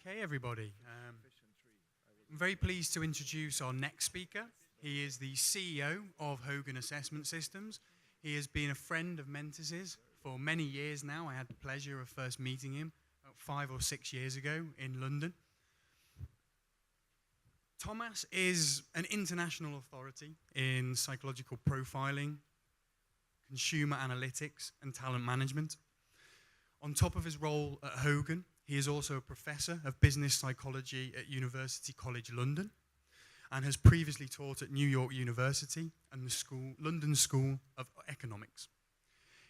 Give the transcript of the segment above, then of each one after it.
Okay, everybody. I'm very pleased to introduce our next speaker. He is the CEO of Hogan Assessment Systems. He has been a friend of Mentis's for many years now. I had the pleasure of first meeting him about 5 or 6 years ago in London. Tomas is an international authority in psychological profiling, consumer analytics, and talent management. On top of his role at Hogan, he is also a professor of business psychology at University College London and has previously taught at New York University and the London School of Economics.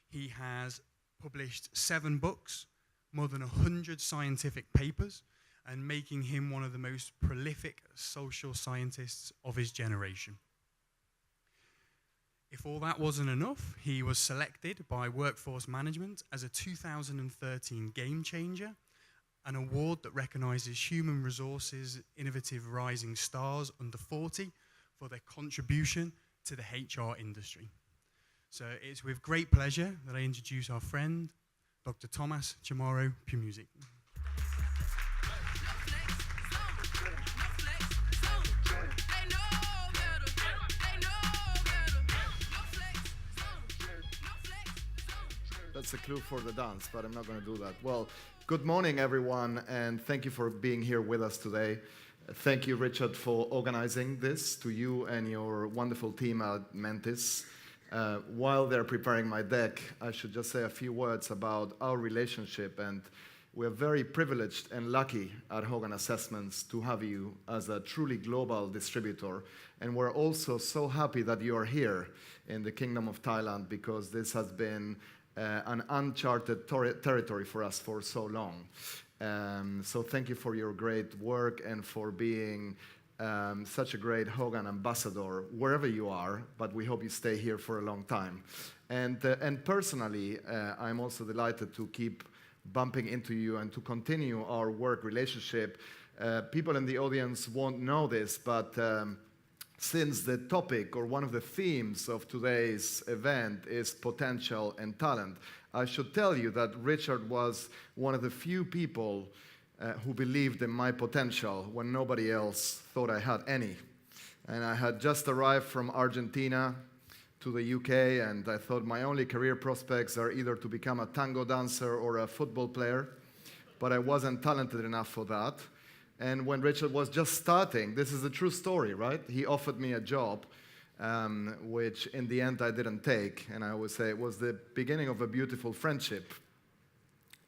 He has published 7 books, more than 100 scientific papers, and making him one of the most prolific social scientists of his generation. If all that wasn't enough, he was selected by Workforce Management as a 2013 Game Changer, an award that recognizes human resources innovative rising stars under 40 for their contribution to the HR industry. So it's with great pleasure that I introduce our friend, Dr. Tomas Chamorro-Premuzic. That's a clue for the dance, but I'm not going to do that. Well, good morning, everyone, and thank you for being here with us today. Thank you, Richard, for organizing this, to you and your wonderful team at Mentis. While they're preparing my deck, I should just say a few words about our relationship, and we're very privileged and lucky at Hogan Assessments to have you as a truly global distributor, and we're also so happy that you are here in the Kingdom of Thailand, because this has been an uncharted territory for us for so long. So thank you for your great work and for being such a great Hogan ambassador wherever you are, but we hope you stay here for a long time. And personally, I'm also delighted to keep bumping into you and to continue our work relationship. People in the audience won't know this, but since the topic or one of the themes of today's event is potential and talent, I should tell you that Richard was one of the few people who believed in my potential when nobody else thought I had any. And I had just arrived from Argentina to the UK, and I thought my only career prospects are either to become a tango dancer or a football player, but I wasn't talented enough for that. And when Richard was just starting, this is a true story, right? He offered me a job, which in the end I didn't take. And I would say it was the beginning of a beautiful friendship.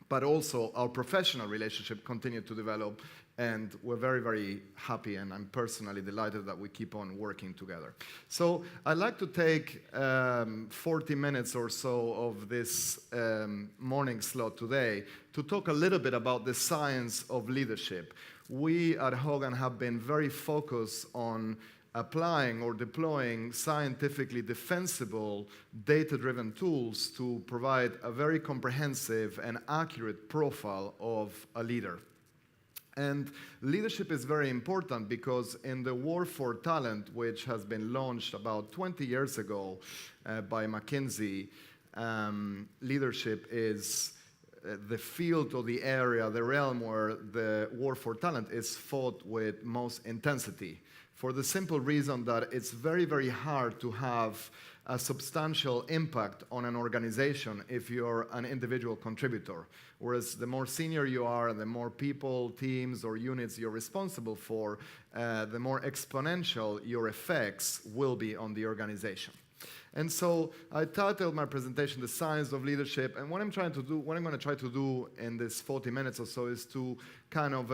But also our professional relationship continued to develop. And we're very, very happy. And I'm personally delighted that we keep on working together. So I'd like to take 40 minutes or so of this morning slot today to talk a little bit about the science of leadership. We at Hogan have been very focused on applying or deploying scientifically defensible, data-driven tools to provide a very comprehensive and accurate profile of a leader. And leadership is very important because in the War for Talent, which has been launched about 20 years ago by McKinsey, leadership is the field or the area, the realm where the war for talent is fought with most intensity, for the simple reason that it's very, very hard to have a substantial impact on an organization if you're an individual contributor. Whereas the more senior you are, the more people, teams, or units you're responsible for, the more exponential your effects will be on the organization. And so I titled my presentation "The Science of Leadership," and what I'm going to try to do in this 40 minutes or so is to kind of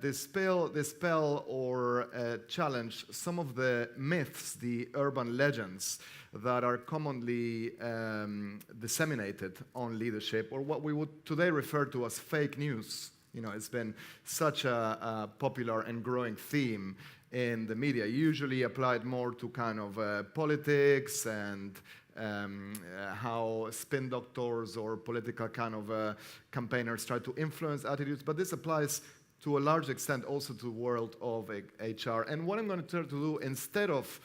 dispel or challenge some of the myths, the urban legends that are commonly disseminated on leadership, or what we would today refer to as fake news. You know, it's been such a popular and growing theme in the media, usually applied more to kind of politics and how spin doctors or political kind of campaigners try to influence attitudes, but this applies to a large extent also to the world of HR. And what I'm going to try to do, instead of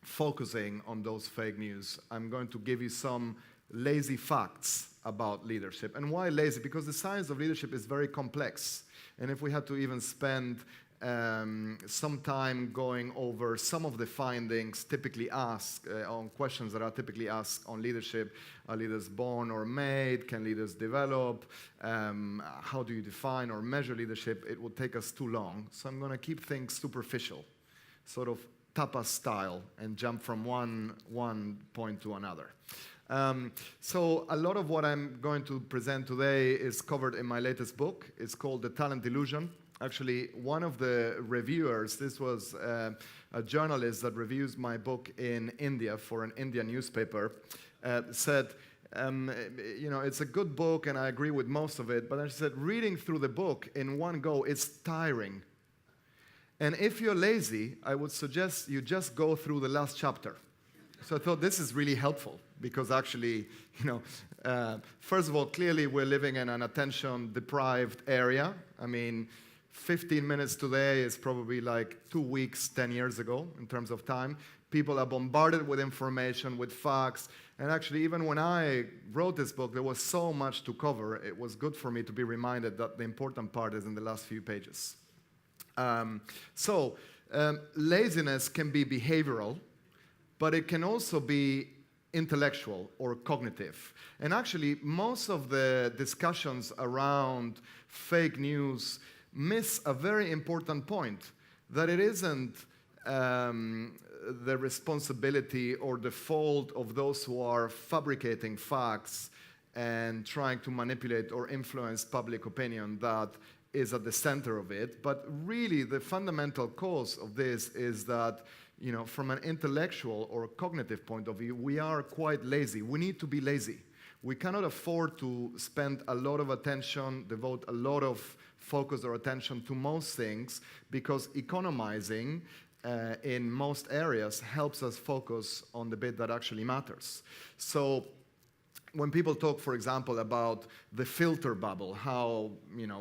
focusing on those fake news, I'm going to give you some lazy facts about leadership. And why lazy? Because the science of leadership is very complex. And if we had to even spend some time going over some of the findings typically asked on questions that are typically asked on leadership. Are leaders born or made? Can leaders develop? How do you define or measure leadership? It would take us too long. So I'm going to keep things superficial, sort of tapas style, and jump from one point to another. So a lot of what I'm going to present today is covered in my latest book. It's called The Talent Illusion. Actually, one of the reviewers, this was a journalist that reviews my book in India for an Indian newspaper, said, it's a good book and I agree with most of it, but I said, reading through the book in one go, it's tiring. And if you're lazy, I would suggest you just go through the last chapter. So I thought this is really helpful because actually, first of all, clearly we're living in an attention-deprived area. I mean, 15 minutes today is probably like 2 weeks, 10 years ago in terms of time. People are bombarded with information, with facts. And actually, even when I wrote this book, there was so much to cover. It was good for me to be reminded that the important part is in the last few pages. Laziness can be behavioral, but it can also be intellectual or cognitive. And actually, most of the discussions around fake news miss a very important point, that it isn't the responsibility or the fault of those who are fabricating facts and trying to manipulate or influence public opinion that is at the center of it. But really, the fundamental cause of this is that, from an intellectual or cognitive point of view, we are quite lazy. We need to be lazy. We cannot afford to spend a lot of attention, devote a lot of focus or attention to most things, because economizing in most areas helps us focus on the bit that actually matters. So when people talk, for example, about the filter bubble, how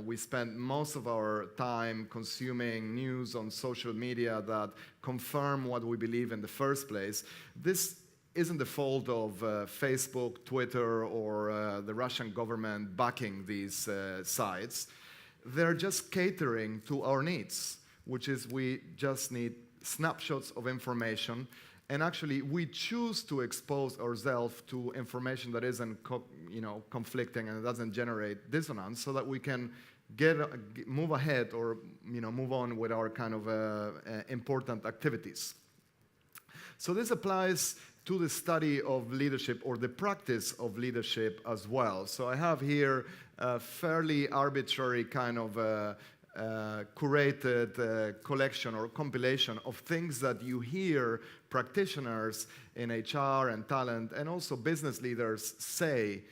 we spend most of our time consuming news on social media that confirm what we believe in the first place, this isn't the fault of Facebook, Twitter, or the Russian government backing these sites. They're just catering to our needs, which is we just need snapshots of information. And actually, we choose to expose ourselves to information that isn't conflicting and it doesn't generate dissonance, so that we can move ahead or move on with our kind of important activities. So this applies to the study of leadership or the practice of leadership as well. So I have here a fairly arbitrary kind of curated collection or compilation of things that you hear practitioners in HR and talent and also business leaders say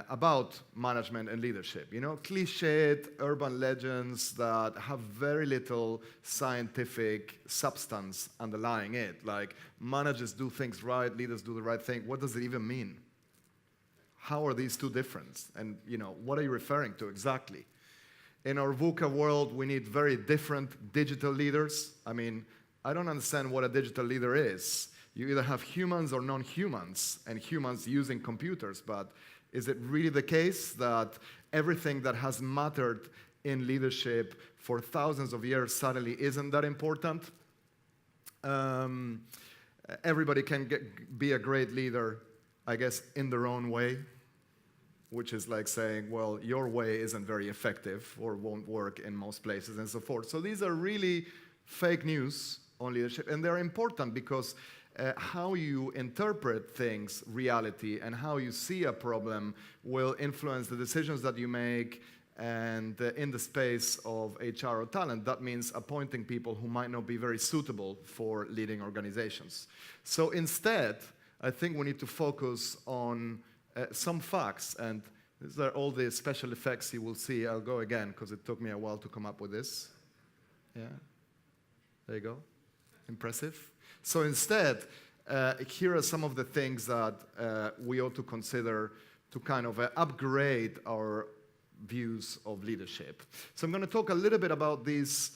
about management and leadership. Cliched urban legends that have very little scientific substance underlying it, like managers do things right, leaders do the right thing. What does it even mean? How are these two different? And what are you referring to exactly? In our VUCA world, we need very different digital leaders. I mean, I don't understand what a digital leader is. You either have humans or non-humans, and humans using computers, but is it really the case that everything that has mattered in leadership for thousands of years suddenly isn't that important? Everybody can be a great leader, I guess, in their own way, which is like saying, well, your way isn't very effective or won't work in most places and so forth. So these are really fake news on leadership, and they're important because how you interpret things, reality, and how you see a problem will influence the decisions that you make. And in the space of HR or talent, that means appointing people who might not be very suitable for leading organizations. So instead, I think we need to focus on some facts, and these are all the special effects you will see. I'll go again because it took me a while to come up with this. Yeah, there you go. Impressive. So instead, here are some of the things that we ought to consider to kind of upgrade our views of leadership. So I'm going to talk a little bit about these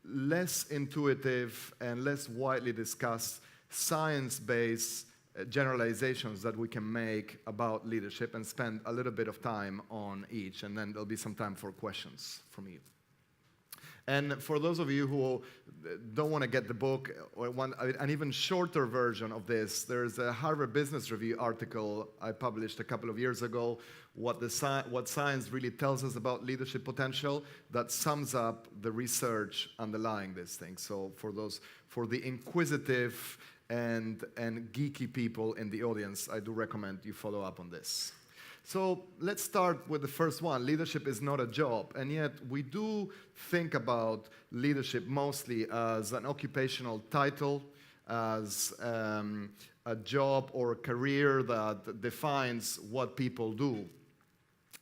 less intuitive and less widely discussed science-based generalizations that we can make about leadership and spend a little bit of time on each, and then there'll be some time for questions from you. And for those of you who don't want to get the book or want an even shorter version of this, there's a Harvard Business Review article I published a couple of years ago, what science really tells us about leadership potential, that sums up the research underlying this thing. So for the inquisitive and geeky people in the audience, I do recommend you follow up on this. So let's start with the first one. Leadership is not a job, and yet we do think about leadership mostly as an occupational title, as a job or a career that defines what people do.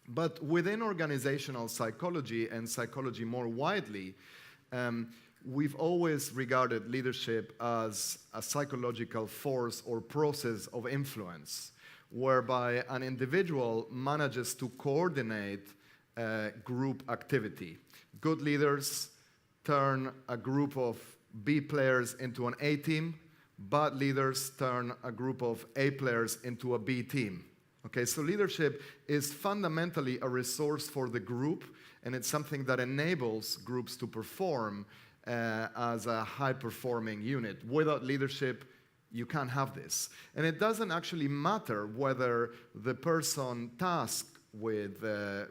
But within organizational psychology and psychology more widely, we've always regarded leadership as a psychological force or process of influence, whereby an individual manages to coordinate group activity. Good leaders turn a group of B players into an A team. Bad leaders turn a group of A players into a B team. Okay, so leadership is fundamentally a resource for the group, and it's something that enables groups to perform as a high-performing unit. Without leadership, you can't have this. And it doesn't actually matter whether the person tasked with,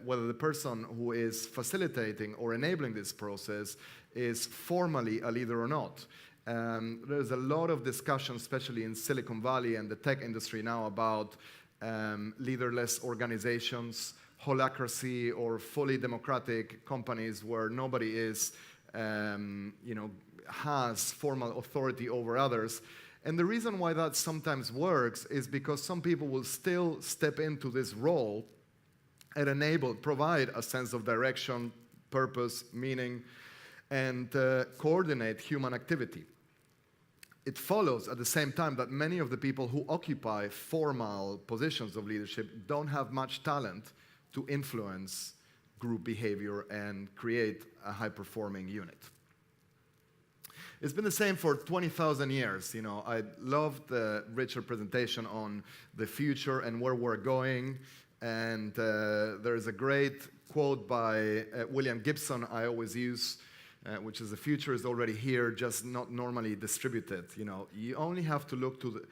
whether the person who is facilitating or enabling this process is formally a leader or not. There's a lot of discussion, especially in Silicon Valley and the tech industry now, about leaderless organizations, holacracy, or fully democratic companies where nobody is, has formal authority over others. And the reason why that sometimes works is because some people will still step into this role and provide a sense of direction, purpose, meaning, and coordinate human activity. It follows at the same time that many of the people who occupy formal positions of leadership don't have much talent to influence group behavior and create a high-performing unit. It's been the same for 20,000 years. You know, I loved the Richard presentation on the future and where we're going. And there is a great quote by William Gibson I always use, which is, "The future is already here, just not normally distributed." You know, you only have to look to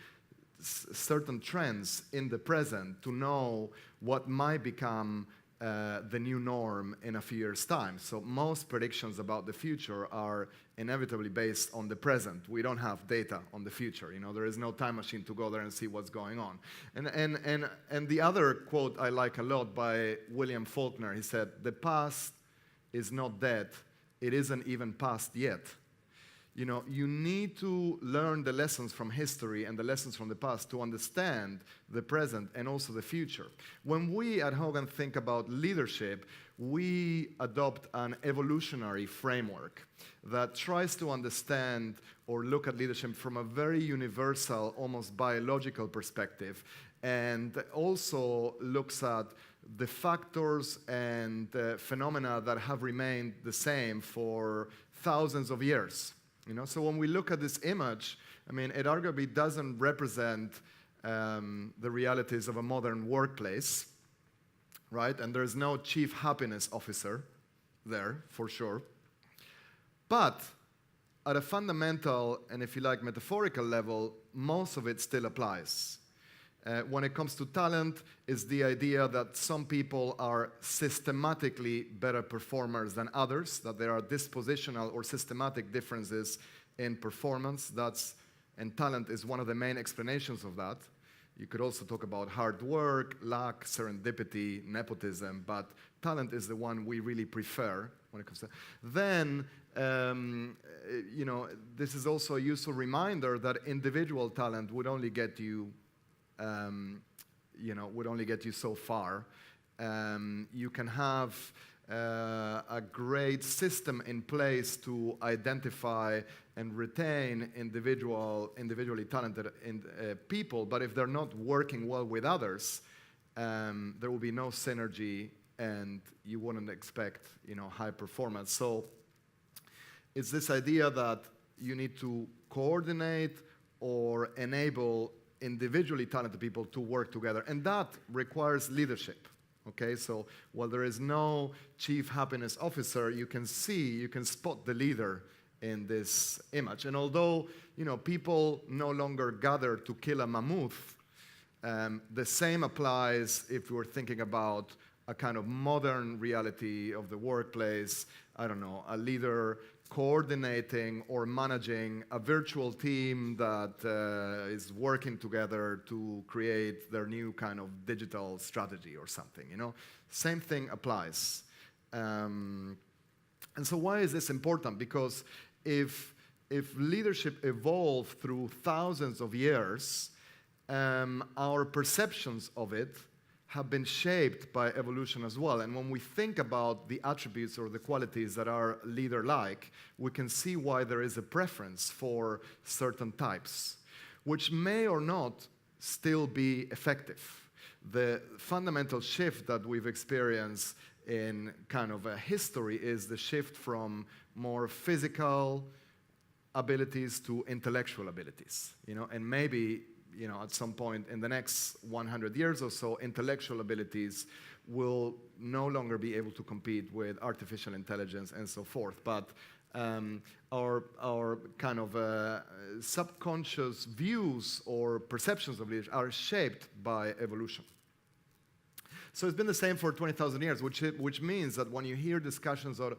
certain trends in the present to know what might become the new norm in a few years' time. So most predictions about the future are inevitably based on the present. We don't have data on the future. You know, there is no time machine to go there and see what's going on. And the other quote I like a lot by William Faulkner, he said, "The past is not dead. It isn't even past yet." You know, you need to learn the lessons from history and the lessons from the past to understand the present and also the future. When we at Hogan think about leadership, we adopt an evolutionary framework that tries to understand or look at leadership from a very universal, almost biological perspective, and also looks at the factors and phenomena that have remained the same for thousands of years. You know, so when we look at this image, I mean, it arguably doesn't represent the realities of a modern workplace, right? And there's no chief happiness officer there, for sure. But at a fundamental, and if you like, metaphorical level, most of it still applies. When it comes to talent, is the idea that some people are systematically better performers than others, that there are dispositional or systematic differences in performance. And talent is one of the main explanations of that. You could also talk about hard work, luck, serendipity, nepotism, but talent is the one we really prefer when it comes to. Then, you know, this is also a useful reminder that individual talent would only get you would only get you so far. You can have a great system in place to identify and retain individually talented people, but if they're not working well with others, there will be no synergy, and you wouldn't expect, you know, high performance. So it's this idea that you need to coordinate or enable individually talented people to work together. And that requires leadership. Okay, so while there is no chief happiness officer, you can spot the leader in this image. And although, people no longer gather to kill a mammoth, the same applies if we're thinking about a kind of modern reality of the workplace. I don't know, a leader coordinating or managing a virtual team that is working together to create their new kind of digital strategy or something, Same thing applies. And so why is this important? Because if leadership evolved through thousands of years, our perceptions of it have been shaped by evolution as well. And when we think about the attributes or the qualities that are leader-like, we can see why there is a preference for certain types, which may or not still be effective. The fundamental shift that we've experienced in kind of a history is the shift from more physical abilities to intellectual abilities, and maybe at some point in the next 100 years or so, intellectual abilities will no longer be able to compete with artificial intelligence and so forth. But our kind of subconscious views or perceptions of leadership are shaped by evolution. So it's been the same for 20,000 years, which means that when you hear discussions of,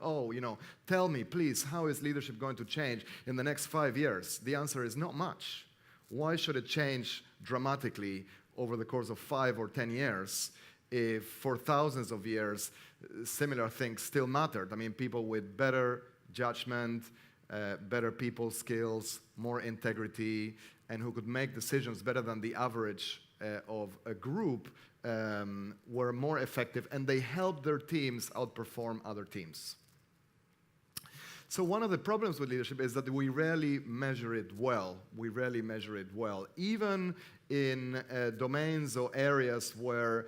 tell me, please, how is leadership going to change in the next 5 years? The answer is not much. Why should it change dramatically over the course of 5 or 10 years if for thousands of years similar things still mattered? I mean, people with better judgment, better people skills, more integrity, and who could make decisions better than the average of a group were more effective, and they helped their teams outperform other teams. So one of the problems with leadership is that we rarely measure it well. Even in domains or areas where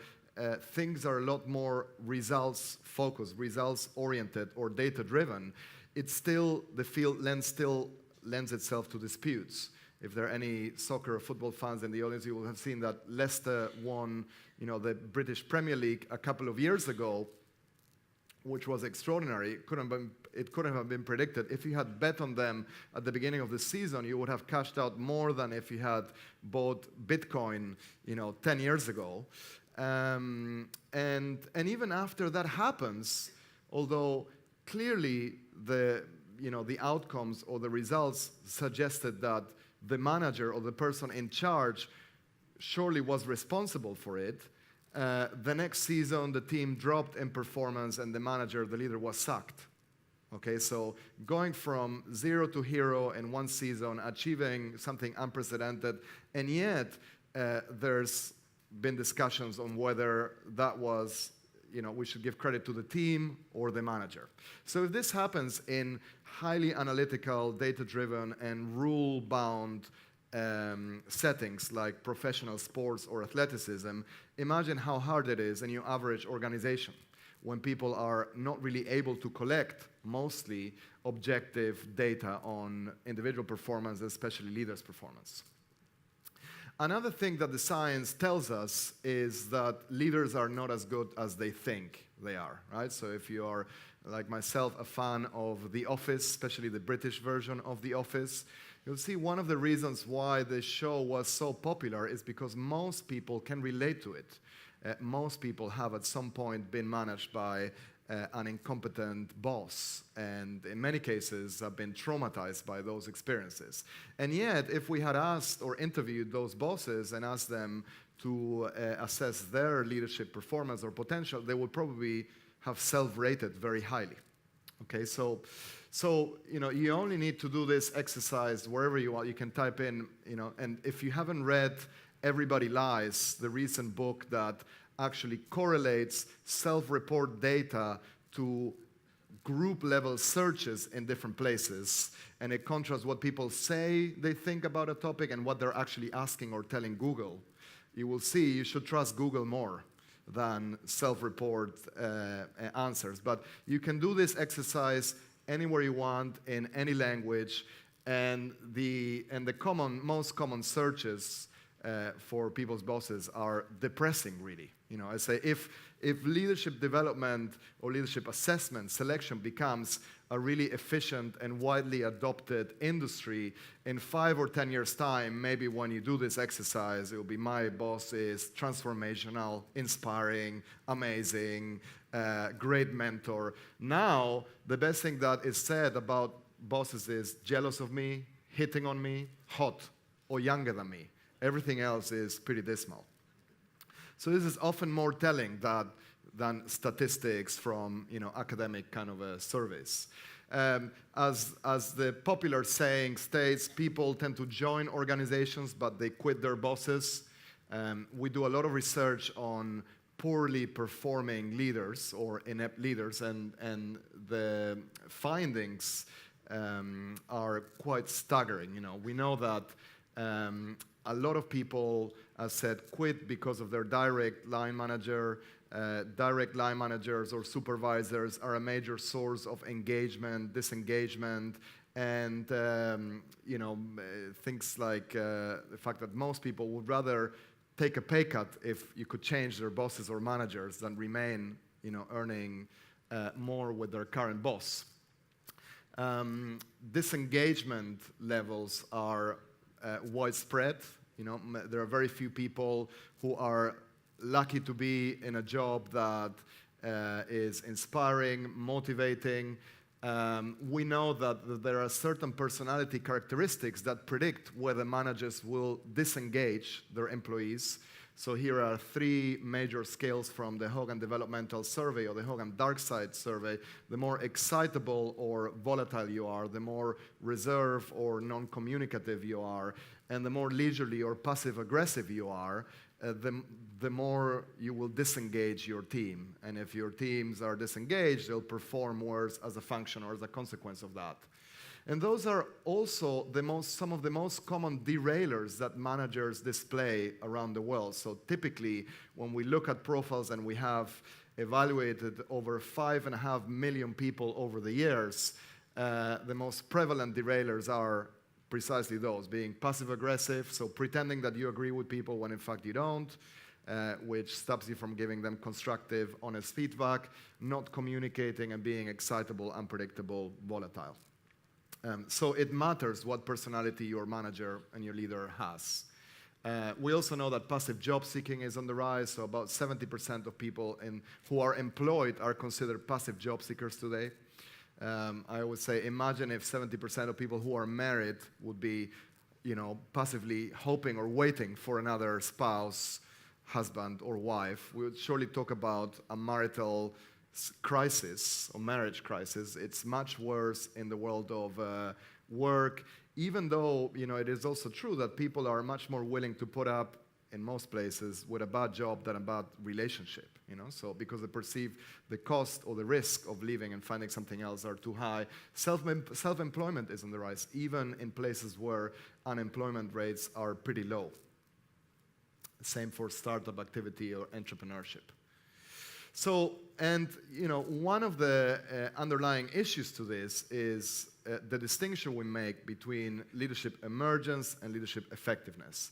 things are a lot more results-focused, results-oriented, or data-driven, the field lends itself to disputes. If there are any soccer or football fans in the audience, you will have seen that Leicester won, the British Premier League a couple of years ago, which was extraordinary. It couldn't have been predicted. If you had bet on them at the beginning of the season, you would have cashed out more than if you had bought Bitcoin, 10 years ago. And even after that happens, although clearly the outcomes or the results suggested that the manager or the person in charge surely was responsible for it, the next season, the team dropped in performance and the manager, the leader, was sacked. Okay, so going from 0 to hero in one season, achieving something unprecedented, and yet there's been discussions on whether that was, we should give credit to the team or the manager. So if this happens in highly analytical, data-driven, and rule-bound settings like professional sports or athleticism, imagine how hard it is in your average organization when people are not really able to collect mostly objective data on individual performance, especially leaders' performance. Another thing that the science tells us is that leaders are not as good as they think they are, right? So if you are, like myself, a fan of The Office, especially the British version of The Office, you'll see one of the reasons why this show was so popular is because most people can relate to it. Most people have at some point been managed by an incompetent boss, and in many cases have been traumatized by those experiences. And yet, if we had asked or interviewed those bosses and asked them to assess their leadership performance or potential, they would probably have self-rated very highly. Okay, so you only need to do this exercise wherever you are. You can type in, and if you haven't read Everybody Lies, the recent book that actually correlates self-report data to group-level searches in different places, and it contrasts what people say they think about a topic and what they're actually asking or telling Google, you will see you should trust Google more than self-report answers. But you can do this exercise anywhere you want, in any language, and the most common searches for people's bosses are depressing, really. I say if leadership development or leadership assessment selection becomes a really efficient and widely adopted industry, in 5 or 10 years' time, maybe when you do this exercise, it will be my boss is transformational, inspiring, amazing, great mentor. Now, the best thing that is said about bosses is jealous of me, hitting on me, hot, or younger than me. Everything else is pretty dismal. So this is often more telling than statistics from academic kind of surveys. As the popular saying states, people tend to join organizations, but they quit their bosses. We do a lot of research on poorly performing leaders or inept leaders, and the findings are quite staggering. We know that a lot of people, as said, quit because of their direct line manager. Direct line managers or supervisors are a major source of engagement, disengagement, and things like the fact that most people would rather take a pay cut if you could change their bosses or managers than remain, earning more with their current boss. Disengagement levels are widespread. There are very few people who are lucky to be in a job that is inspiring, motivating. We know that there are certain personality characteristics that predict whether managers will disengage their employees. So here are 3 major scales from the Hogan Developmental Survey or the Hogan Dark Side Survey. The more excitable or volatile you are, the more reserved or non-communicative you are, and the more leisurely or passive-aggressive you are, the more you will disengage your team. And if your teams are disengaged, they'll perform worse as a function or as a consequence of that. And those are also some of the most common derailers that managers display around the world. So typically, when we look at profiles, and we have evaluated over 5.5 million people over the years, the most prevalent derailers are precisely those, being passive-aggressive, so pretending that you agree with people when in fact you don't, which stops you from giving them constructive, honest feedback, not communicating, and being excitable, unpredictable, volatile. So it matters what personality your manager and your leader has. We also know that passive job seeking is on the rise, so about 70% of people who are employed are considered passive job seekers today. I would say, imagine if 70% of people who are married would be, passively hoping or waiting for another spouse, husband, or wife. We would surely talk about a marital crisis or marriage crisis. It's much worse in the world of work, even though it is also true that people are much more willing to put up, in most places, with a bad job than a bad relationship. So because they perceive the cost or the risk of leaving and finding something else are too high. Self-employment is on the rise, even in places where unemployment rates are pretty low. Same for startup activity or entrepreneurship. So, one of the underlying issues to this is the distinction we make between leadership emergence and leadership effectiveness.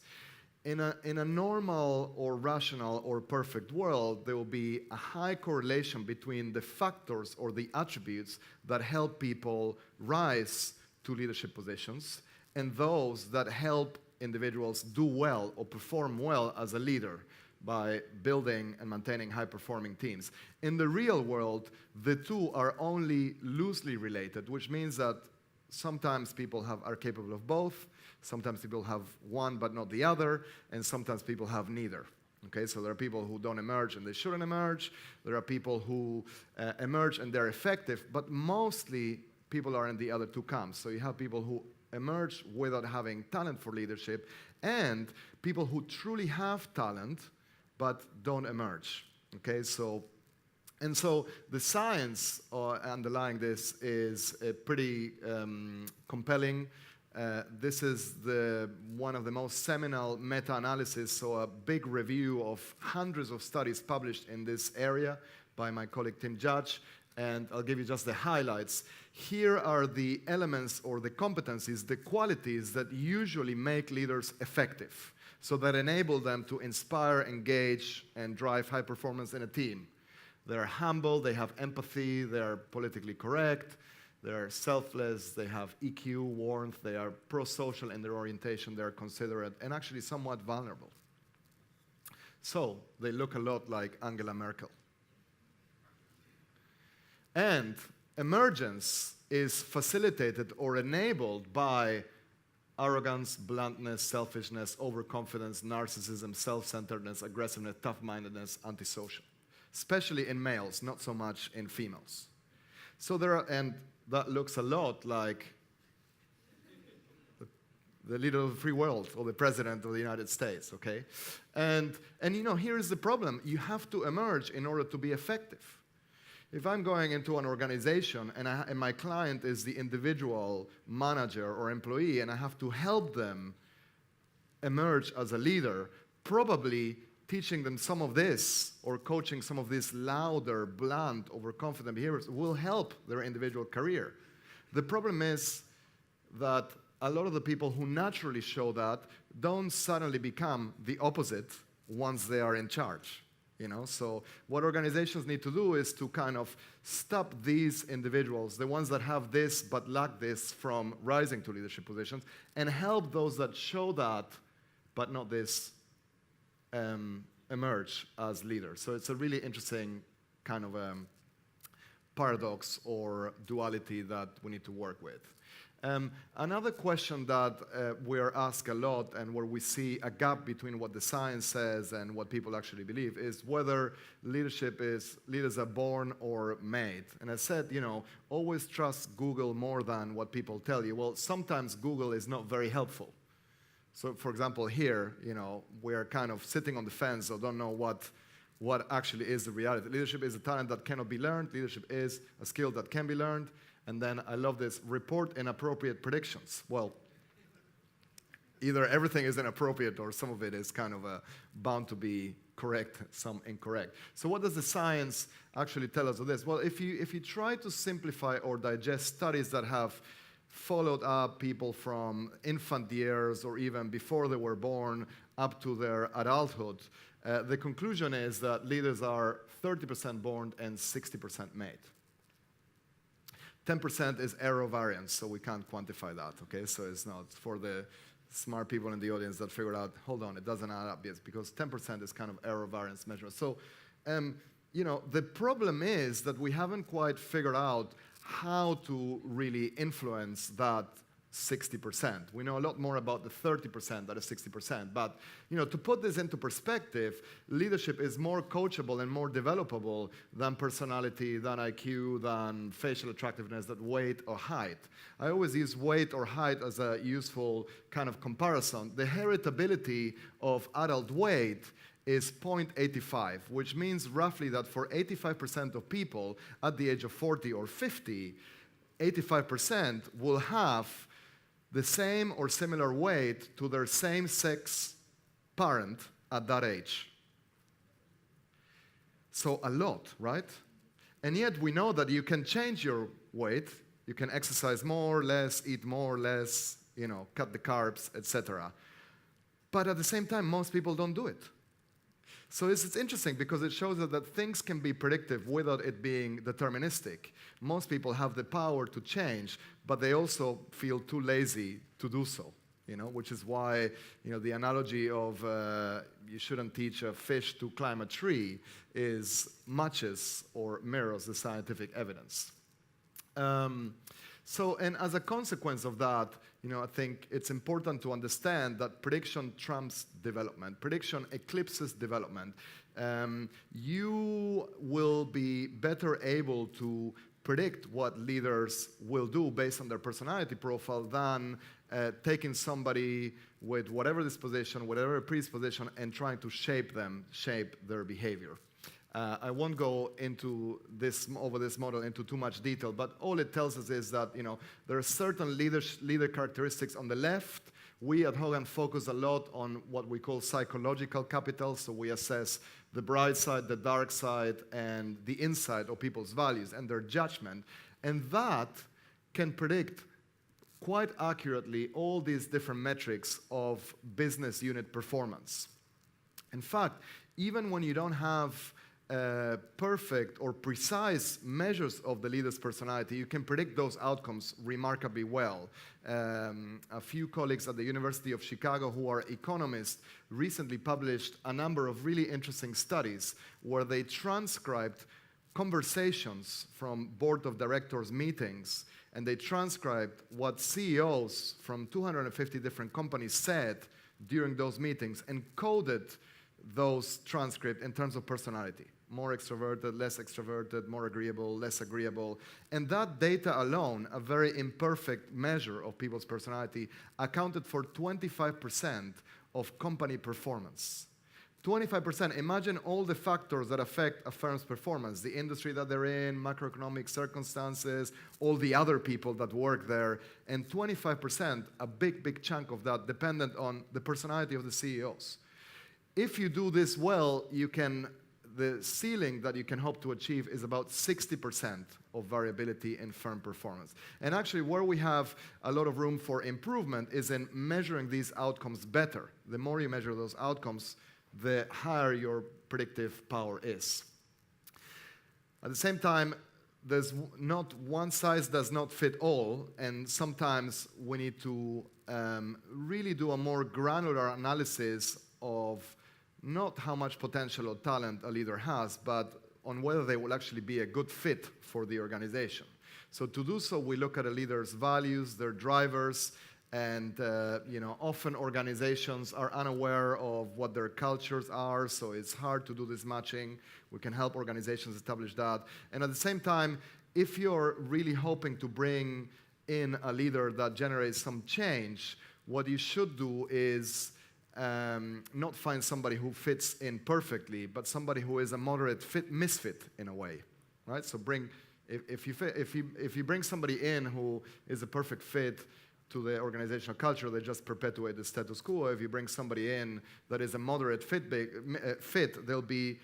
In a normal or rational or perfect world, there will be a high correlation between the factors or the attributes that help people rise to leadership positions and those that help individuals do well or perform well as a leader by building and maintaining high-performing teams. In the real world, the two are only loosely related, which means that sometimes people are capable of both, sometimes people have one but not the other, and sometimes people have neither. Okay, so there are people who don't emerge and they shouldn't emerge. There are people who emerge and they're effective, but mostly people are in the other two camps. So you have people who emerge without having talent for leadership, and people who truly have talent but don't emerge. Okay, so the science underlying this is pretty compelling. This is one of the most seminal meta-analysis, so a big review of hundreds of studies published in this area by my colleague Tim Judge. and I'll give you just the highlights. Here are the elements or the competencies, the qualities that usually make leaders effective, so that enable them to inspire, engage, and drive high performance in a team. They're humble, they have empathy, they're politically correct, they're selfless, they have EQ, warmth, they are pro-social in their orientation, they're considerate, and actually somewhat vulnerable. So they look a lot like Angela Merkel. And emergence is facilitated or enabled by arrogance, bluntness, selfishness, overconfidence, narcissism, self-centeredness, aggressiveness, tough-mindedness, antisocial. Especially in males, not so much in females. So there are, and that looks a lot like the leader of the free world or the president of the United States, okay? And you know, here is the problem. You have to emerge in order to be effective. If I'm going into an organization and my client is the individual manager or employee and I have to help them emerge as a leader, probably teaching them some of this or coaching some of these louder, blunt, overconfident behaviors will help their individual career. The problem is that a lot of the people who naturally show that don't suddenly become the opposite once they are in charge. You know, so what organizations need to do is to kind of stop these individuals, the ones that have this but lack this, from rising to leadership positions, and help those that show that but not this emerge as leaders. So it's a really interesting kind of paradox or duality that we need to work with. Another question that we're asked a lot and where we see a gap between what the science says and what people actually believe is whether leaders are born or made. And I said, you know, always trust Google more than what people tell you. Well, sometimes Google is not very helpful. So, for example, here, you know, we're kind of sitting on the fence or don't know what actually is the reality. Leadership is a talent that cannot be learned. Leadership is a skill that can be learned. And then I love this, report inappropriate predictions. Well, either everything is inappropriate or some of it is kind of bound to be correct, some incorrect. So what does the science actually tell us of this? Well, if you try to simplify or digest studies that have followed up people from infant years or even before they were born up to their adulthood, the conclusion is that leaders are 30% born and 60% made. 10% is error variance, so we can't quantify that, okay? So it's not for the smart people in the audience that figured out, hold on, it doesn't add up yet, because 10% is kind of error variance measurement. So, you know, the problem is that we haven't quite figured out how to really influence that 60%. We know a lot more about the 30% than the 60%. But, you know, to put this into perspective, leadership is more coachable and more developable than personality, than IQ, than facial attractiveness, than weight or height. I always use weight or height as a useful kind of comparison. The heritability of adult weight is 0.85, which means roughly that for 85% of people at the age of 40 or 50, 85% will have the same or similar weight to their same-sex parent at that age. So a lot, right? And yet we know that you can change your weight. You can exercise more, less, eat more, less, you know, cut the carbs, etc. But at the same time, most people don't do it. So it's interesting because it shows that things can be predictive without it being deterministic. Most people have the power to change, but they also feel too lazy to do so, you know, which is why, you know, the analogy of you shouldn't teach a fish to climb a tree matches or mirrors the scientific evidence. So, and as a consequence of that, you know, I think it's important to understand that prediction trumps development. Prediction eclipses development. You will be better able to predict what leaders will do based on their personality profile than taking somebody with whatever disposition, whatever predisposition, and trying to shape their behavior. I won't go into over this model into too much detail, but all it tells us is that, you know, there are certain leader characteristics on the left We at Hogan focus a lot on what we call psychological capital, so we assess the bright side, the dark side, and the inside of people's values and their judgment. And that can predict quite accurately all these different metrics of business unit performance. In fact, even when you don't have perfect or precise measures of the leader's personality, you can predict those outcomes remarkably well. A few colleagues at the University of Chicago who are economists recently published a number of really interesting studies where they transcribed conversations from board of directors meetings, and they transcribed what CEOs from 250 different companies said during those meetings and coded those transcripts in terms of personality. More extroverted, less extroverted, more agreeable, less agreeable. And that data alone, a very imperfect measure of people's personality, accounted for 25% of company performance. 25%. Imagine all the factors that affect a firm's performance, the industry that they're in, macroeconomic circumstances, all the other people that work there, and 25%, a big, big chunk of that, dependent on the personality of the CEOs. If you do this well, the ceiling that you can hope to achieve is about 60% of variability in firm performance. And actually, where we have a lot of room for improvement is in measuring these outcomes better. The more you measure those outcomes, the higher your predictive power is. At the same time, there's not one size does not fit all, and sometimes we need to really do a more granular analysis of not how much potential or talent a leader has, but on whether they will actually be a good fit for the organization. So to do so, we look at a leader's values, their drivers, and often organizations are unaware of what their cultures are, so it's hard to do this matching. We can help organizations establish that. And at the same time, if you're really hoping to bring in a leader that generates some change, what you should do is not find somebody who fits in perfectly, but somebody who is a moderate misfit in a way, right? So if you bring somebody in who is a perfect fit to the organizational culture, they just perpetuate the status quo. If you bring somebody in that is a moderate fit, they'll be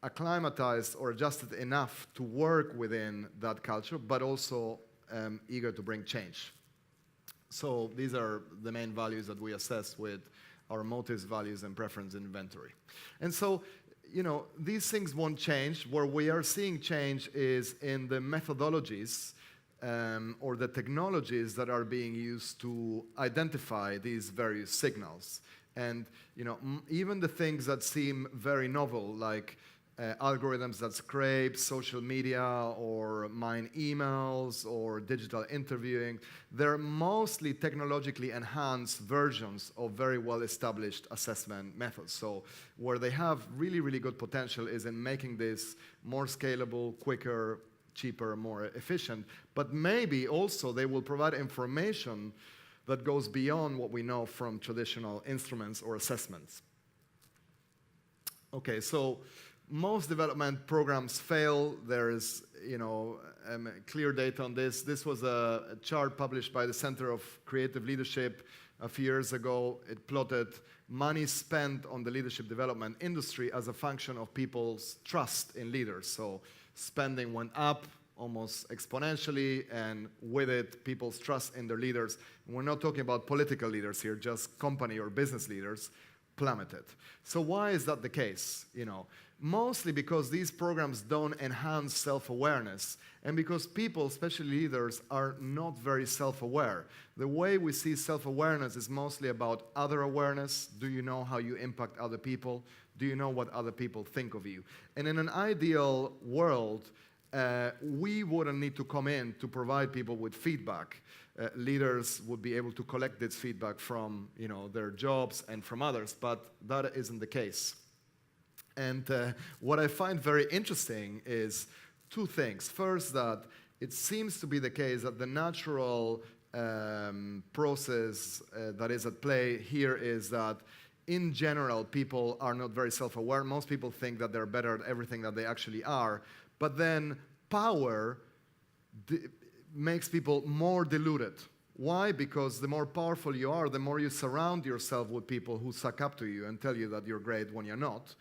acclimatized or adjusted enough to work within that culture, but also eager to bring change. So these are the main values that we assess with our motives, values, and preference inventory. And so, these things won't change. Where we are seeing change is in the methodologies or the technologies that are being used to identify these various signals. And even the things that seem very novel, like algorithms that scrape social media or mine emails or digital interviewing, they're mostly technologically enhanced versions of very well-established assessment methods. So where they have really, really good potential is in making this more scalable, quicker, cheaper, more efficient. But maybe also they will provide information that goes beyond what we know from traditional instruments or assessments. Okay, so most development programs fail. There is, clear data on this. This was a chart published by the Center of Creative Leadership a few years ago. It plotted money spent on the leadership development industry as a function of people's trust in leaders. So spending went up almost exponentially, and with it, people's trust in their leaders. And we're not talking about political leaders here, just company or business leaders, plummeted. So why is that the case? Mostly because these programs don't enhance self-awareness, and because people, especially leaders, are not very self-aware. The way we see self-awareness is mostly about other awareness. Do you know how you impact other people? Do you know what other people think of you? And in an ideal world, we wouldn't need to come in to provide people with feedback. Leaders would be able to collect this feedback from their jobs and from others, but that isn't the case. And what I find very interesting is two things. First, that it seems to be the case that the natural process that is at play here is that, in general, people are not very self-aware. Most people think that they're better at everything that they actually are. But then power makes people more deluded Why? Because the more powerful you are, the more you surround yourself with people who suck up to you and tell you that you're great when you're not.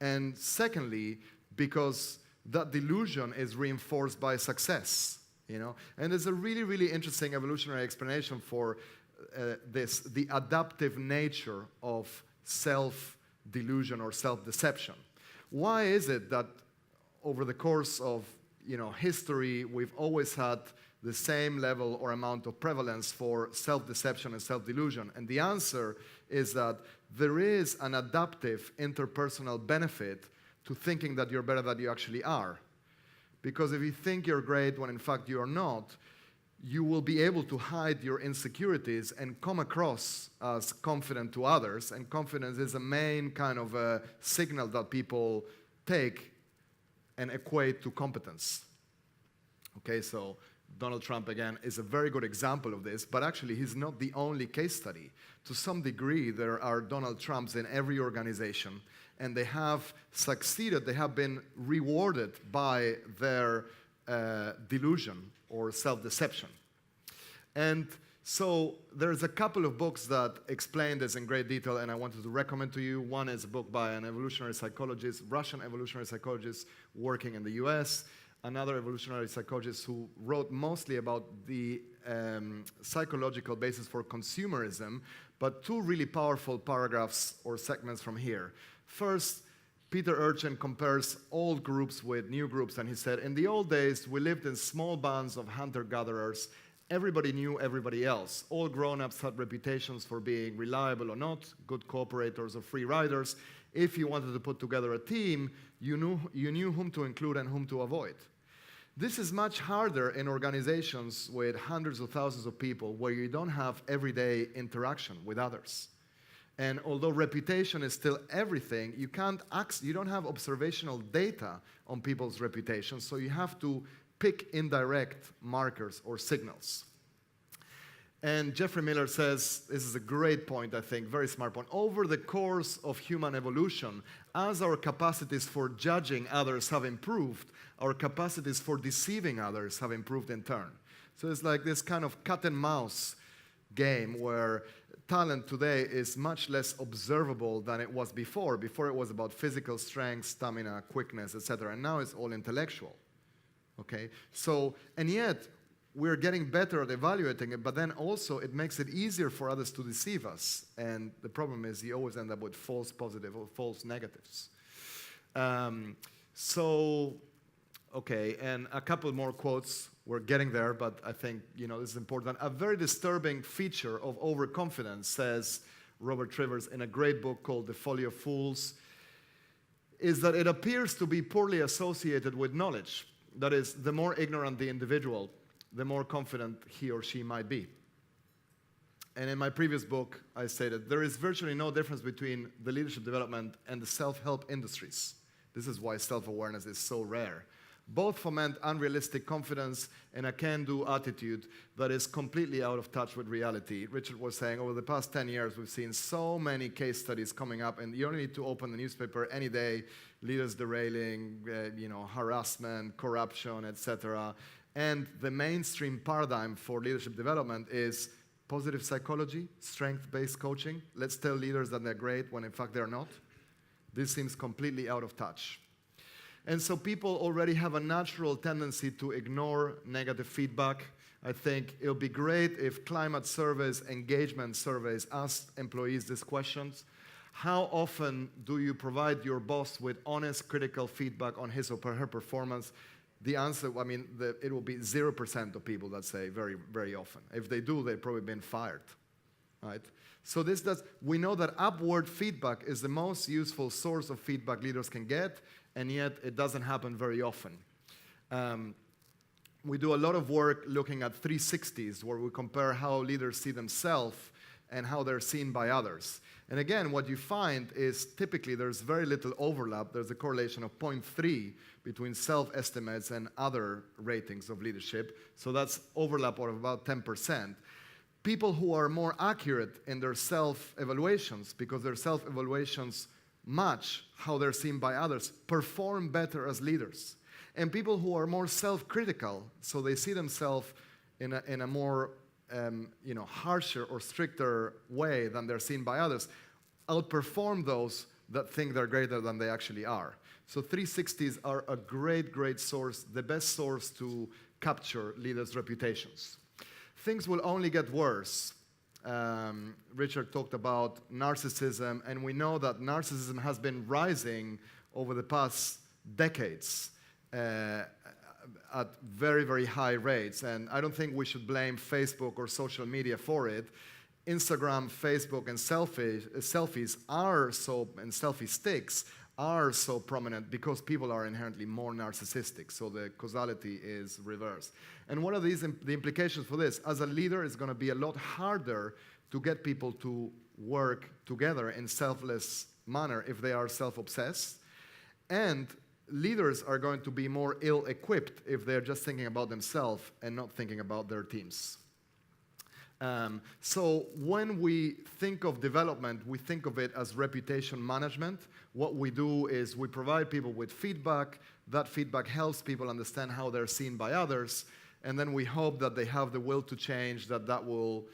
And secondly, because that delusion is reinforced by success. And there's a really, really interesting evolutionary explanation for the adaptive nature of self-delusion or self-deception. Why is it that over the course of history, we've always had the same level or amount of prevalence for self-deception and self-delusion? And the answer is that there is an adaptive interpersonal benefit to thinking that you're better than you actually are. Because if you think you're great when in fact you are not, you will be able to hide your insecurities and come across as confident to others. And confidence is a main kind of a signal that people take and equate to competence. Okay, so Donald Trump, again, is a very good example of this, but actually he's not the only case study. To some degree, there are Donald Trumps in every organization, and they have succeeded, they have been rewarded by their delusion or self-deception. And so there's a couple of books that explain this in great detail, and I wanted to recommend to you. One is a book by an evolutionary psychologist, Russian evolutionary psychologist working in the US, another evolutionary psychologist who wrote mostly about the psychological basis for consumerism, but two really powerful paragraphs or segments from here. First, Peter Urchin compares old groups with new groups, and he said, in the old days, we lived in small bands of hunter-gatherers. Everybody knew everybody else. All grown-ups had reputations for being reliable or not, good cooperators or free riders. If you wanted to put together a team, you knew whom to include and whom to avoid. This is much harder in organizations with hundreds of thousands of people where you don't have everyday interaction with others. And although reputation is still everything, you don't have observational data on people's reputations, so you have to pick indirect markers or signals. And Jeffrey Miller says, this is a great point, I think, very smart point. Over the course of human evolution, as our capacities for judging others have improved, our capacities for deceiving others have improved in turn. So it's like this kind of cat and mouse game where talent today is much less observable than it was before. Before it was about physical strength, stamina, quickness, etc. And now it's all intellectual. Okay? So, and yet, we're getting better at evaluating it, but then also it makes it easier for others to deceive us. And the problem is you always end up with false positive or false negatives. Okay, and a couple more quotes. We're getting there, but I think this is important. A very disturbing feature of overconfidence, says Robert Trivers in a great book called The Folly of Fools, is that it appears to be poorly associated with knowledge. That is, the more ignorant the individual, the more confident he or she might be. And in my previous book, I stated, there is virtually no difference between the leadership development and the self-help industries. This is why self-awareness is so rare. Both foment unrealistic confidence and a can-do attitude that is completely out of touch with reality. Richard was saying, over the past 10 years, we've seen so many case studies coming up, and you only need to open the newspaper any day, leaders derailing, harassment, corruption, etc. And the mainstream paradigm for leadership development is positive psychology, strength-based coaching. Let's tell leaders that they're great when in fact they're not. This seems completely out of touch. And so people already have a natural tendency to ignore negative feedback. I think it'll be great if climate surveys, engagement surveys asked employees these questions. How often do you provide your boss with honest, critical feedback on his or her performance? The answer, it will be 0% of people that say very, very often. If they do, they've probably been fired, right? So we know that upward feedback is the most useful source of feedback leaders can get, and yet it doesn't happen very often. We do a lot of work looking at 360s, where we compare how leaders see themselves and how they're seen by others. And again, what you find is typically there's very little overlap. There's a correlation of 0.3 between self-estimates and other ratings of leadership. So that's overlap of about 10%. People who are more accurate in their self-evaluations, because their self-evaluations match how they're seen by others, perform better as leaders. And people who are more self-critical, so they see themselves in a more harsher or stricter way than they're seen by others, outperform those that think they're greater than they actually are. So 360s are a great source, the best source to capture leaders' reputations. Things will only get worse. Richard talked about narcissism, and we know that narcissism has been rising over the past decades at very high rates. And I don't think we should blame Facebook or social media for it. Instagram, Facebook, and selfies are so, and selfie sticks are so prominent because people are inherently more narcissistic. So the causality is reversed. And what are the implications for this? As a leader, it's going to be a lot harder to get people to work together in selfless manner if they are self-obsessed. And leaders are going to be more ill-equipped if they're just thinking about themselves and not thinking about their teams. So when we think of development, we think of it as reputation management. What we do is we provide people with feedback. That feedback helps people understand how they're seen by others. And then we hope that they have the will to change, that will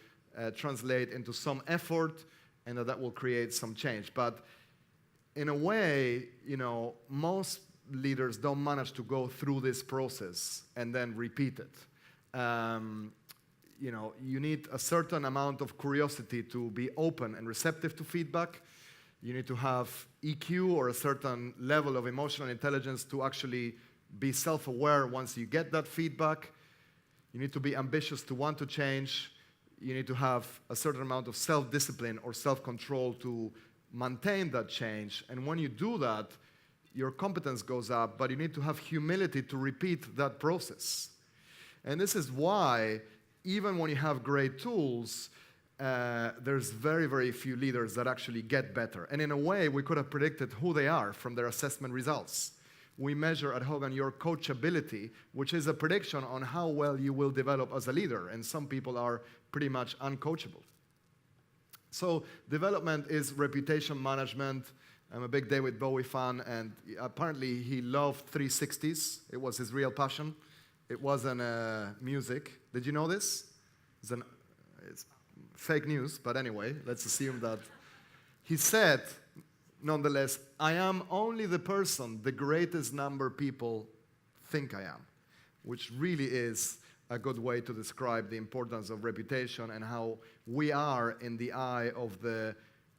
translate into some effort, and that will create some change. But in a way, most leaders don't manage to go through this process and then repeat it. You need a certain amount of curiosity to be open and receptive to feedback. You need to have EQ, or a certain level of emotional intelligence, to actually be self-aware once you get that feedback. You need to be ambitious to want to change. You need to have a certain amount of self-discipline or self-control to maintain that change. And when you do that, your competence goes up, but you need to have humility to repeat that process. And this is why, even when you have great tools, there's very few leaders that actually get better. And in a way, we could have predicted who they are from their assessment results. We measure at Hogan your coachability, which is a prediction on how well you will develop as a leader. And some people are pretty much uncoachable. So development is reputation management. I'm a big David Bowie fan, and apparently he loved 360s. It was his real passion. It wasn't music. Did you know this? It's fake news, but anyway, let's assume that. He said, nonetheless, I am only the person the greatest number of people think I am, which really is a good way to describe the importance of reputation and how we are in the eye of the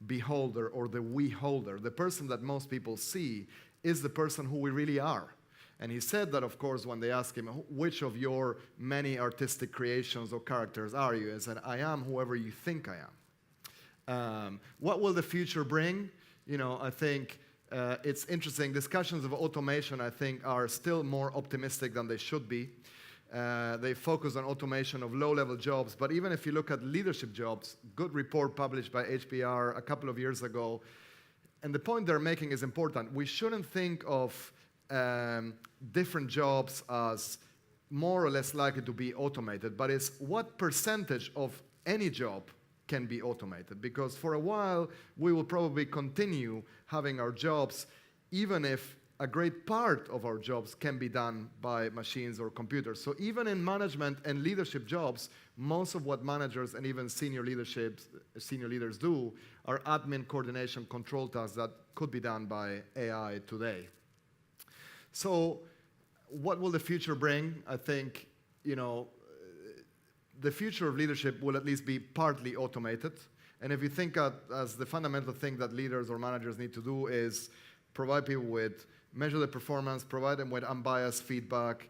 beholder or the we holder. The person that most people see is the person who we really are. And he said that, of course, when they asked him, which of your many artistic creations or characters are you? He said, I am whoever you think I am. What will the future bring? I think it's interesting. Discussions of automation, I think, are still more optimistic than they should be. They focus on automation of low-level jobs. But even if you look at leadership jobs, good report published by HBR a couple of years ago, and the point they're making is important. We shouldn't think of different jobs as more or less likely to be automated, but it's what percentage of any job can be automated. Because for a while, we will probably continue having our jobs, even if a great part of our jobs can be done by machines or computers. So even in management and leadership jobs, most of what managers and even senior leaders do are admin, coordination, control tasks that could be done by AI today. So what will the future bring? I think, the future of leadership will at least be partly automated. And if you think as the fundamental thing that leaders or managers need to do is provide people with, measure their performance, provide them with unbiased feedback,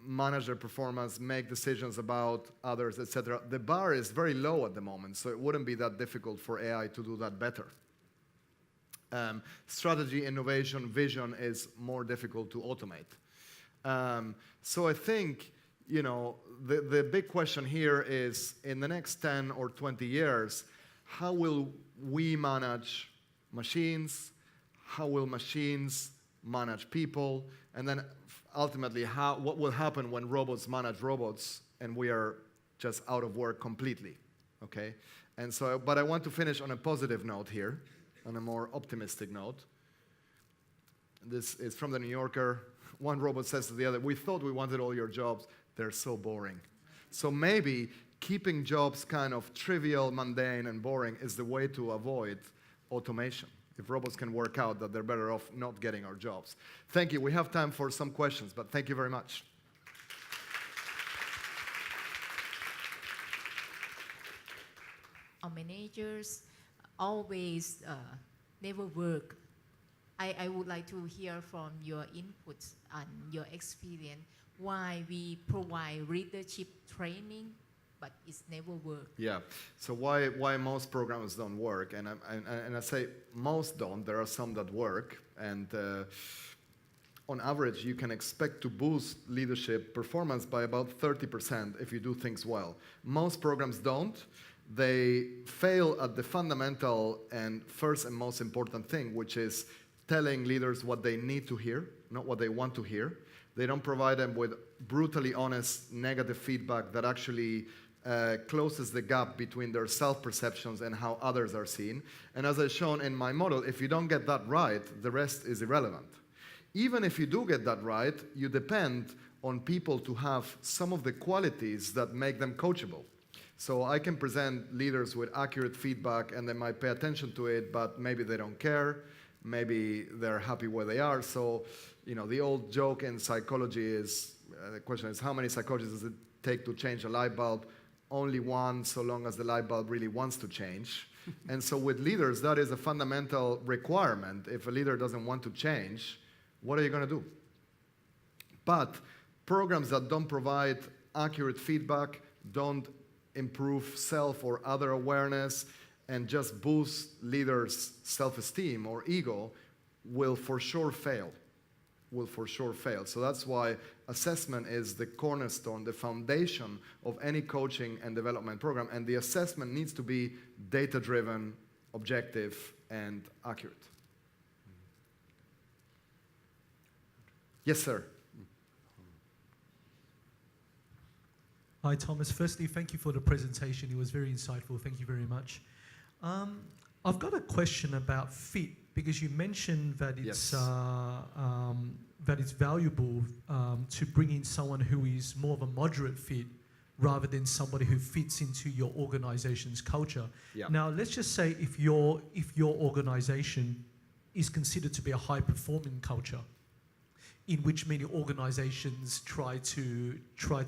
manage their performance, make decisions about others, etc. The bar is very low at the moment, so it wouldn't be that difficult for AI to do that better. Strategy, innovation, vision is more difficult to automate. So I think, the big question here is, in the next 10 or 20 years, how will we manage machines? How will machines manage people? And then ultimately, what will happen when robots manage robots and we are just out of work completely, okay? And so, but I want to finish on a positive note here, on a more optimistic note. This is from the New Yorker. One robot says to the other, we thought we wanted all your jobs. They're so boring. So maybe keeping jobs kind of trivial, mundane, and boring is the way to avoid automation. If robots can work out that they're better off not getting our jobs. Thank you. We have time for some questions, but thank you very much. Our managers always never work. I would like to hear from your inputs and your experience why we provide leadership training, but it's never work. Yeah. So why most programs don't work? And I say most don't. There are some that work, and on average, you can expect to boost leadership performance by about 30% if you do things well. Most programs don't. They fail at the fundamental and first and most important thing, which is telling leaders what they need to hear, not what they want to hear. They don't provide them with brutally honest negative feedback that actually closes the gap between their self-perceptions and how others are seen. And as I've shown in my model, if you don't get that right, the rest is irrelevant. Even if you do get that right, you depend on people to have some of the qualities that make them coachable. So I can present leaders with accurate feedback and they might pay attention to it, but maybe they don't care. Maybe they're happy where they are. So, the old joke in psychology is, the question is, how many psychologists does it take to change a light bulb? Only one, so long as the light bulb really wants to change. And so with leaders, that is a fundamental requirement. If a leader doesn't want to change, what are you going to do? But programs that don't provide accurate feedback, don't improve self or other awareness, and just boost leaders' self-esteem or ego will for sure fail. So that's why assessment is the cornerstone, the foundation of any coaching and development program. And the assessment needs to be data-driven, objective, and accurate. Yes, sir. Hi, Thomas. Firstly, thank you for the presentation. It was very insightful. Thank you very much. I've got a question about fit, because you mentioned that it's, that it's valuable to bring in someone who is more of a moderate fit rather than somebody who fits into your organization's culture. Yeah. Now, let's just say if your organization is considered to be a high-performing culture, in which many organizations try to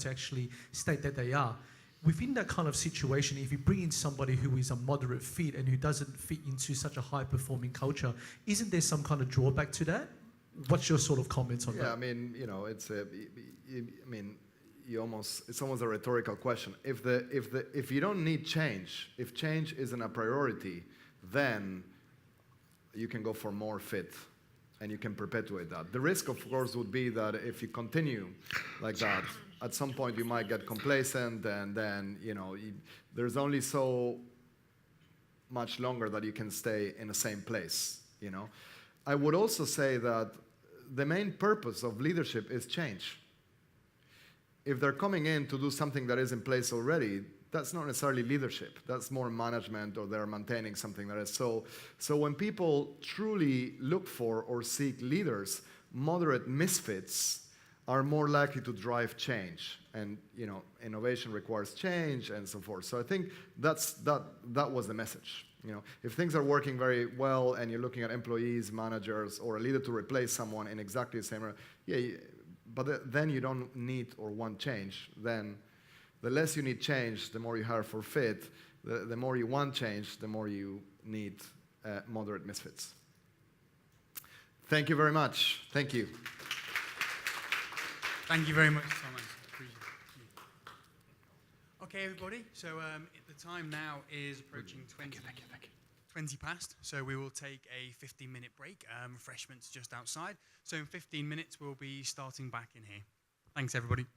actually state that they are. Within that kind of situation, if you bring in somebody who is a moderate fit and who doesn't fit into such a high-performing culture, isn't there some kind of drawback to that? What's your sort of comments on that? Yeah, I mean, it's almost a rhetorical question. If you don't need change, if change isn't a priority, then you can go for more fit. And you can perpetuate that. The risk, of course, would be that if you continue like that, at some point you might get complacent, and then there's only so much longer that you can stay in the same place. I would also say that the main purpose of leadership is change. If they're coming in to do something that is in place already, that's not necessarily leadership. That's more management, or they're maintaining something that is so. So when people truly look for or seek leaders, moderate misfits are more likely to drive change. And innovation requires change and so forth. So I think that was the message. If things are working very well and you're looking at employees, managers, or a leader to replace someone in exactly the same way, but then you don't need or want change. Then the less you need change, the more you hire for fit. The more you want change, the more you need moderate misfits. Thank you very much. Thank you. Thank you very much, Thomas. Appreciate it. Okay, everybody. So the time now is approaching 20 past. So we will take a 15-minute break. Refreshments just outside. So in 15 minutes, we'll be starting back in here. Thanks, everybody.